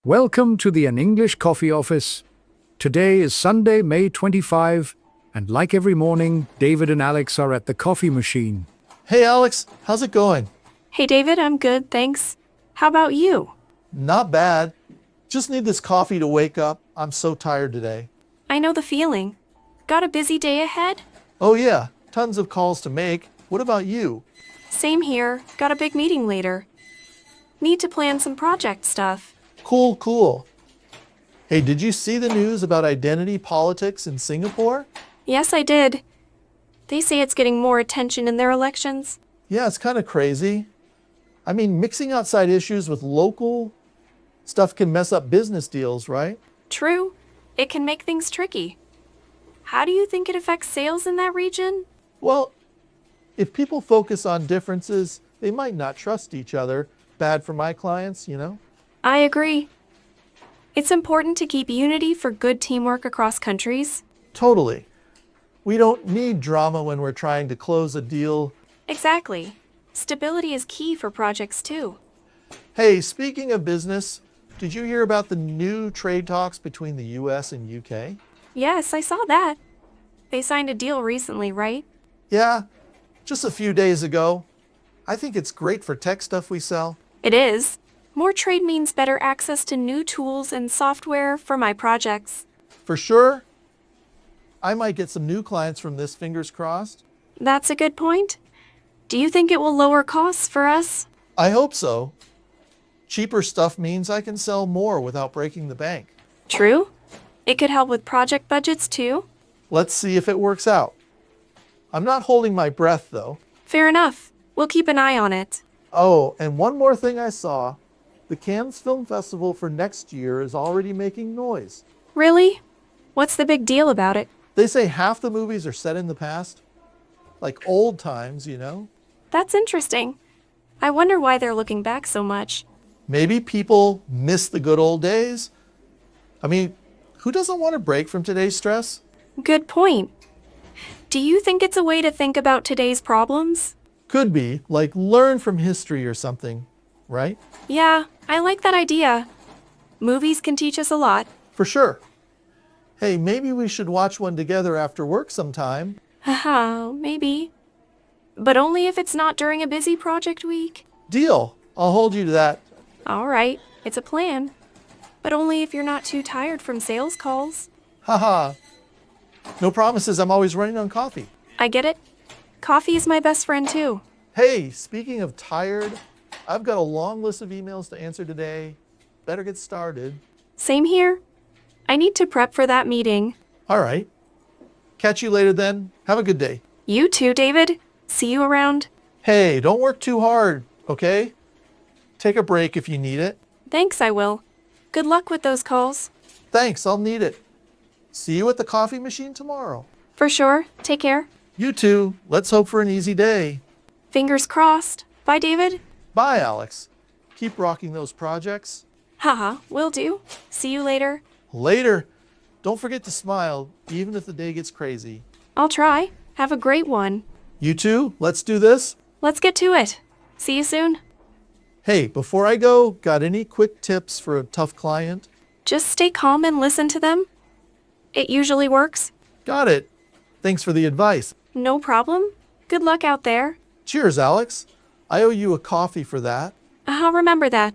Welcome to the An English Coffee Office. Today is Sunday, May 25, and like every morning, David and Alex are at the coffee machine. Hey Alex, how's it going? Hey David, I'm good, thanks. How about you? Not bad. Just need this coffee to wake up. I'm so tired today. I know the feeling. Got a busy day ahead? Oh yeah, tons of calls to make. What about you? Same here. Got a big meeting later. Need to plan some project stuff. Cool. Hey, did you see the news about identity politics in Singapore? Yes, I did. They say it's getting more attention in their elections. Yeah, it's kind of crazy. I mean, mixing outside issues with local stuff can mess up business deals, right? True. It can make things tricky. How do you think it affects sales in that region? Well, if people focus on differences, they might not trust each other. Bad for my clients, you know? I agree. It's important to keep unity for good teamwork across countries. Totally. We don't need drama when we're trying to close a deal. Exactly. Stability is key for projects too. Hey, speaking of business, did you hear about the new trade talks between the US and UK? Yes, I saw that. They signed a deal recently, right? Yeah, just a few days ago. I think it's great for tech stuff we sell. It is. More trade means better access to new tools and software for my projects. For sure. I might get some new clients from this, fingers crossed. That's a good point. Do you think it will lower costs for us? I hope so. Cheaper stuff means I can sell more without breaking the bank. True. It could help with project budgets too. Let's see if it works out. I'm not holding my breath though. Fair enough. We'll keep an eye on it. Oh, and one more thing I saw. The Cannes Film Festival for next year is already making noise. Really? What's the big deal about it? They say half the movies are set in the past. Like old times, you know? That's interesting. I wonder why they're looking back so much. Maybe people miss the good old days. I mean, who doesn't want a break from today's stress? Good point. Do you think it's a way to think about today's problems? Could be, like learn from history or something, right? Yeah, I like that idea. Movies can teach us a lot. For sure. Hey, maybe we should watch one together after work sometime. Haha, maybe. But only if it's not during a busy project week. Deal. I'll hold you to that. All right, it's a plan. But only if you're not too tired from sales calls. Haha. No promises, I'm always running on coffee. I get it. Coffee is my best friend too. Hey, speaking of tired, I've got a long list of emails to answer today. Better get started. Same here. I need to prep for that meeting. All right. Catch you later then. Have a good day. You too, David. See you around. Hey, don't work too hard, okay? Take a break if you need it. Thanks, I will. Good luck with those calls. Thanks, I'll need it. See you at the coffee machine tomorrow. For sure. Take care. You too. Let's hope for an easy day. Fingers crossed. Bye, David. Bye, Alex. Keep rocking those projects. Haha, will do. See you later. Later. Don't forget to smile, even if the day gets crazy. I'll try. Have a great one. You too? Let's do this? Let's get to it. See you soon. Hey, before I go, got any quick tips for a tough client? Just stay calm and listen to them. It usually works. Got it. Thanks for the advice. No problem. Good luck out there. Cheers, Alex. I owe you a coffee for that. I'll remember that.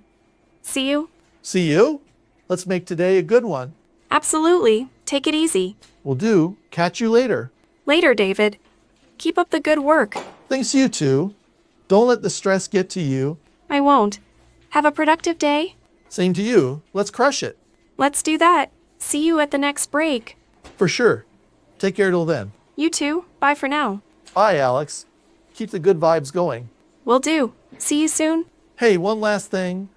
See you. See you? Let's make today a good one. Absolutely. Take it easy. Will do. Catch you later. Later, David. Keep up the good work. Thanks, you too. Don't let the stress get to you. I won't. Have a productive day. Same to you. Let's crush it. Let's do that. See you at the next break. For sure. Take care till then. You too. Bye for now. Bye, Alex. Keep the good vibes going. Will do. See you soon. Hey, one last thing.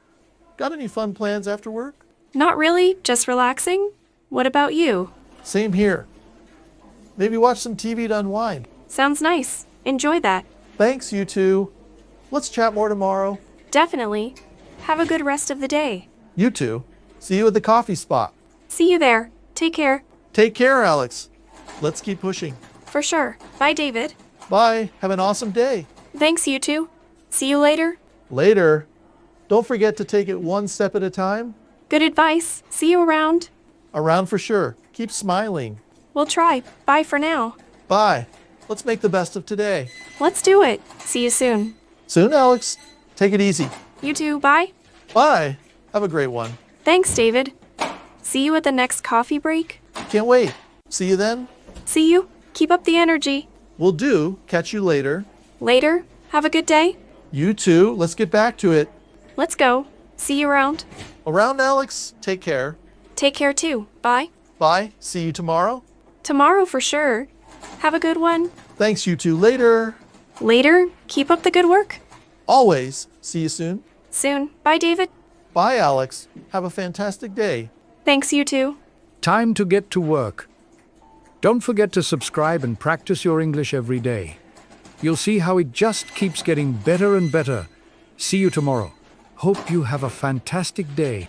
Got any fun plans after work? Not really, just relaxing. What about you? Same here. Maybe watch some TV to unwind. Sounds nice. Enjoy that. Thanks, you two. Let's chat more tomorrow. Definitely. Have a good rest of the day. You too. See you at the coffee spot. See you there. Take care. Take care, Alex. Let's keep pushing. For sure. Bye, David. Bye. Have an awesome day. Thanks, you two. See you later. Later. Don't forget to take it one step at a time. Good advice. See you around. Around for sure. Keep smiling. We'll try. Bye for now. Bye. Let's make the best of today. Let's do it. See you soon. Soon, Alex. Take it easy. You too. Bye. Bye. Have a great one. Thanks, David. See you at the next coffee break. Can't wait. See you then. See you. Keep up the energy. Will do. Catch you later. Later. Have a good day. You too. Let's get back to it. Let's go. See you around. Around, Alex. Take care. Take care too. Bye. Bye. See you tomorrow. Tomorrow for sure. Have a good one. Thanks, you two. Later. Later. Keep up the good work. Always. See you soon. Soon. Bye, David. Bye, Alex. Have a fantastic day. Thanks, you too. Time to get to work. Don't forget to subscribe and practice your English every day. You'll see how it just keeps getting better and better. See you tomorrow. Hope you have a fantastic day.